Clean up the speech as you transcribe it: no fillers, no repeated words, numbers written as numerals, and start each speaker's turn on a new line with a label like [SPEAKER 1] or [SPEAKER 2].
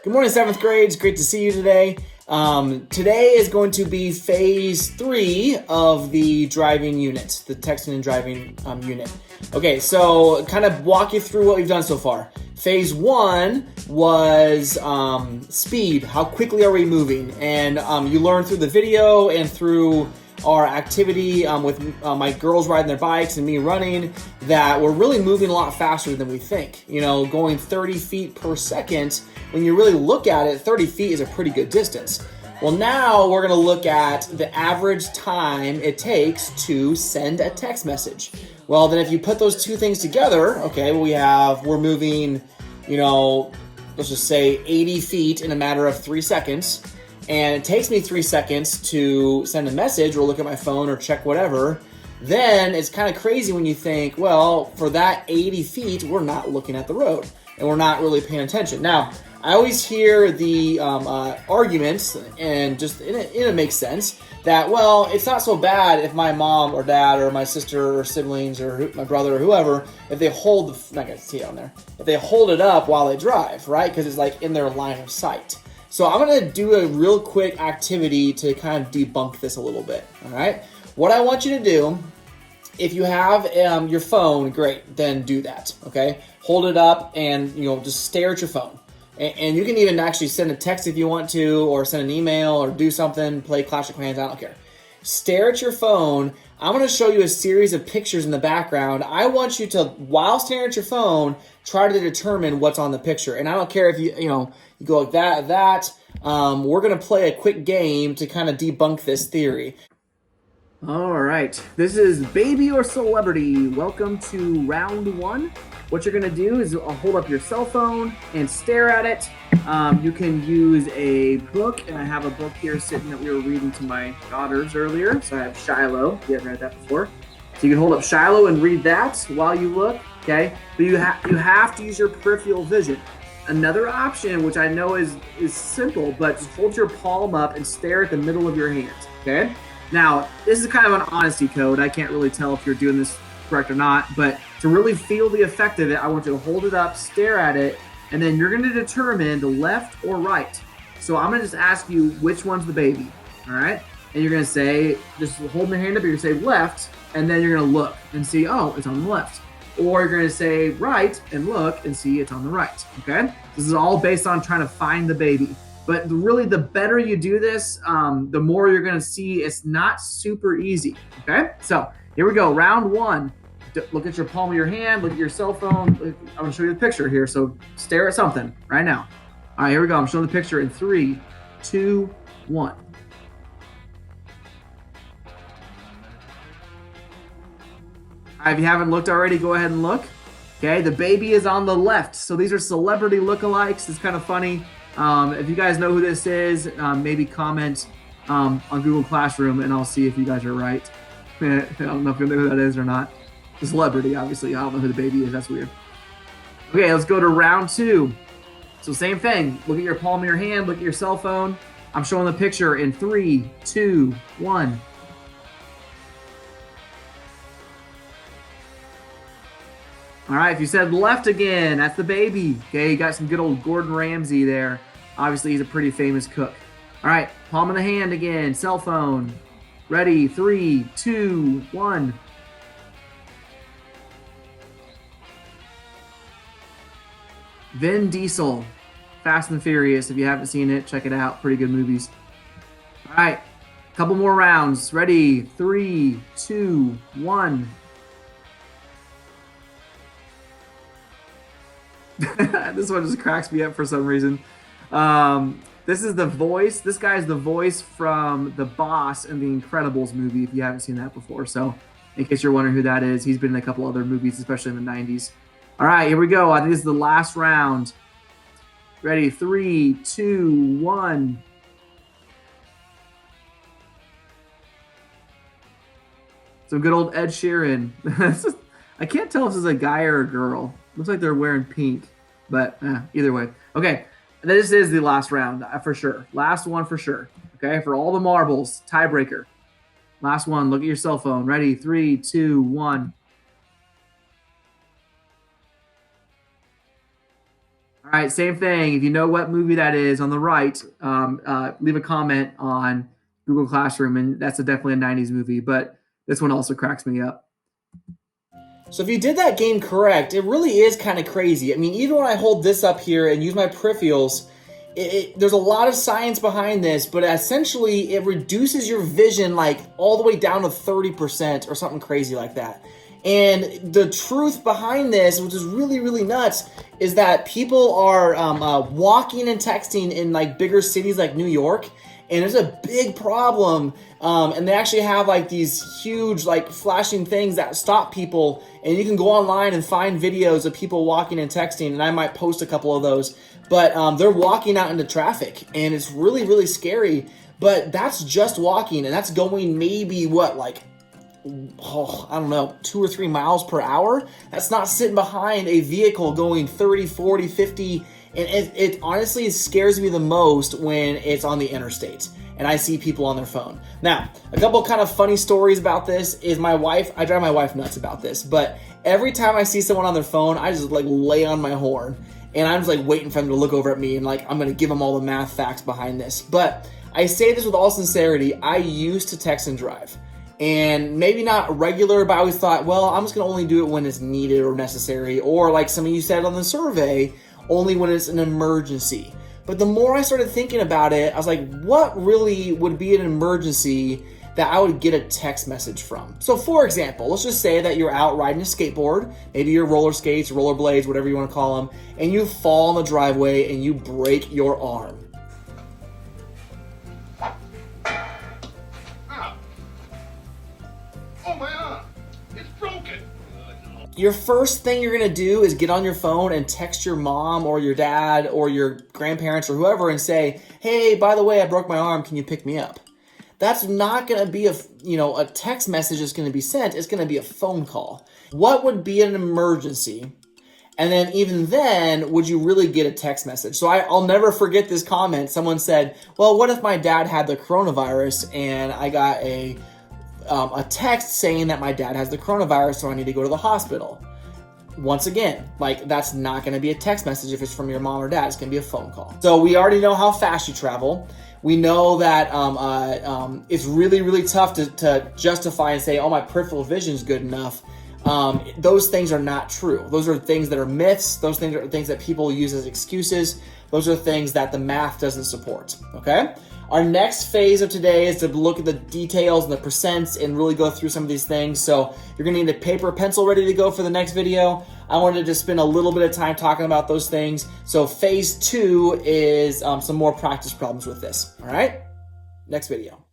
[SPEAKER 1] Good morning, 7th grade. It's great to see you today. Today is going to be phase 3 of the driving unit, the texting and driving unit. Okay, so kind of walk you through what we've done so far. Phase 1 was speed. How quickly are we moving? And you learn through the video and through our activity with my girls riding their bikes and me running that we're really moving a lot faster than we think. You know, going 30 feet per second, when you really look at it, 30 feet is a pretty good distance. Well, now we're going to look at the average time it takes to send a text message. Well, then if you put those two things together, okay, we're moving, let's just say 80 feet in a matter of 3 seconds. And it takes me 3 seconds to send a message or look at my phone or check whatever. Then it's kind of crazy when you think, well, for that 80 feet, we're not looking at the road and we're not really paying attention. Now, I always hear the arguments, and just it makes sense that, well, it's not so bad if my mom or dad or my sister or siblings or my brother or whoever, if they hold not gonna see it on there, if they hold it up while they drive, right? Because it's like in their line of sight. So I'm going to do a real quick activity to kind of debunk this a little bit, all right? What I want you to do, if you have your phone, great, then do that, okay? Hold it up and, just stare at your phone. And you can even actually send a text if you want to, or send an email, or do something, play Clash of Clans, I don't care. Stare at your phone. I'm going to show you a series of pictures in the background. I want you to, while staring at your phone, try to determine what's on the picture. And I don't care if you go like that. We're going to play a quick game to kind of debunk this theory. All right, this is Baby or Celebrity. Welcome to round 1. What you're going to do is hold up your cell phone and stare at it. You can use a book, and I have a book here sitting that we were reading to my daughters earlier. So I have Shiloh. You haven't read that before. So you can hold up Shiloh and read that while you look, okay? But you have to use your peripheral vision. Another option, which I know is simple, but just hold your palm up and stare at the middle of your hand, okay? Now, this is kind of an honesty code. I can't really tell if you're doing this correct or not, but to really feel the effect of it, I want you to hold it up, stare at it, and then you're going to determine the left or right. So I'm going to just ask you which one's the baby, all right? And you're going to say, just hold your hand up, you're going to say left, and then you're going to look and see, oh, it's on the left. Or you're going to say right and look and see it's on the right, okay? This is all based on trying to find the baby. But really, the better you do this, the more you're going to see it's not super easy, okay? So here we go, round 1. Look at your palm of your hand, look at your cell phone. I'm going to show you the picture here, so stare at something right now. All right, here we go. I'm showing the picture in 3, 2, 1. If you haven't looked already, go ahead and look. Okay, the baby is on the left. So these are celebrity lookalikes. It's kind of funny. If you guys know who this is, maybe comment on Google Classroom, and I'll see if you guys are right. I don't know if you know who that is or not. The celebrity, obviously. I don't know who the baby is. That's weird. Okay, let's go to round 2. So same thing. Look at your palm of your hand. Look at your cell phone. I'm showing the picture in 3, 2, 1. All right, if you said left again, that's the baby. Okay, you got some good old Gordon Ramsay there. Obviously, he's a pretty famous cook. All right, palm of the hand again, cell phone. Ready, 3, 2, 1. Vin Diesel, Fast and Furious. If you haven't seen it, check it out. Pretty good movies. All right, a couple more rounds. Ready, 3, 2, 1. This one just cracks me up for some reason. This is the voice. This guy's the voice from the boss in the Incredibles movie, if you haven't seen that before. So in case you're wondering who that is, he's been in a couple other movies, especially in the 90s. All right, here we go. I think this is the last round. Ready, 3, 2, 1. Some good old Ed Sheeran. I can't tell if this is a guy or a girl. Looks like they're wearing pink, but either way. Okay, this is the last round for sure. Last one for sure. Okay, for all the marbles, tiebreaker. Last one, look at your cell phone. Ready, 3, 2, 1. All right, same thing. If you know what movie that is on the right, leave a comment on Google Classroom, and that's definitely a 90s movie, but this one also cracks me up. So if you did that game correct, it really is kind of crazy. I mean, even when I hold this up here and use my peripherals, there's a lot of science behind this, but essentially it reduces your vision like all the way down to 30% or something crazy like that. And the truth behind this, which is really, really nuts, is that people are walking and texting in like bigger cities like New York, and there's a big problem. And they actually have like these huge like flashing things that stop people, and you can go online and find videos of people walking and texting, and I might post a couple of those, but they're walking out into traffic, and it's really, really scary. But that's just walking, and that's going maybe what, like, I don't know, 2 or 3 miles per hour. That's not sitting behind a vehicle going 30, 40, 50. And it honestly scares me the most when it's on the interstate and I see people on their phone. Now, a couple kind of funny stories about this is I drive my wife nuts about this, but every time I see someone on their phone, I just like lay on my horn, and I'm just like waiting for them to look over at me, and like I'm gonna give them all the math facts behind this. But I say this with all sincerity, I used to text and drive. And maybe not regular, but I always thought, well, I'm just gonna only do it when it's needed or necessary, or like some of you said on the survey, only when it's an emergency. But the more I started thinking about it, I was like, what really would be an emergency that I would get a text message from? So for example, let's just say that you're out riding a skateboard, maybe your roller skates, roller blades, whatever you want to call them, and you fall in the driveway and you break your arm. Your first thing you're gonna do is get on your phone and text your mom or your dad or your grandparents or whoever and say, hey, by the way, I broke my arm, can you pick me up? That's not gonna be a text message that's gonna be sent, it's gonna be a phone call. What would be an emergency? And then even then, would you really get a text message? So I'll never forget this comment. Someone said, well, what if my dad had the coronavirus and I got a text saying that my dad has the coronavirus, so I need to go to the hospital? Once again, like, that's not going to be a text message if it's from your mom or dad. It's going to be a phone call. So we already know how fast you travel. We know that it's really, really tough to justify and say, oh, my peripheral vision is good enough. Those things are not true. Those are things that are myths. Those things are things that people use as excuses. Those are things that the math doesn't support, okay? Our next phase of today is to look at the details and the percents and really go through some of these things. So you're gonna need a paper, pencil ready to go for the next video. I wanted to spend a little bit of time talking about those things. So phase 2 is some more practice problems with this, all right? Next video.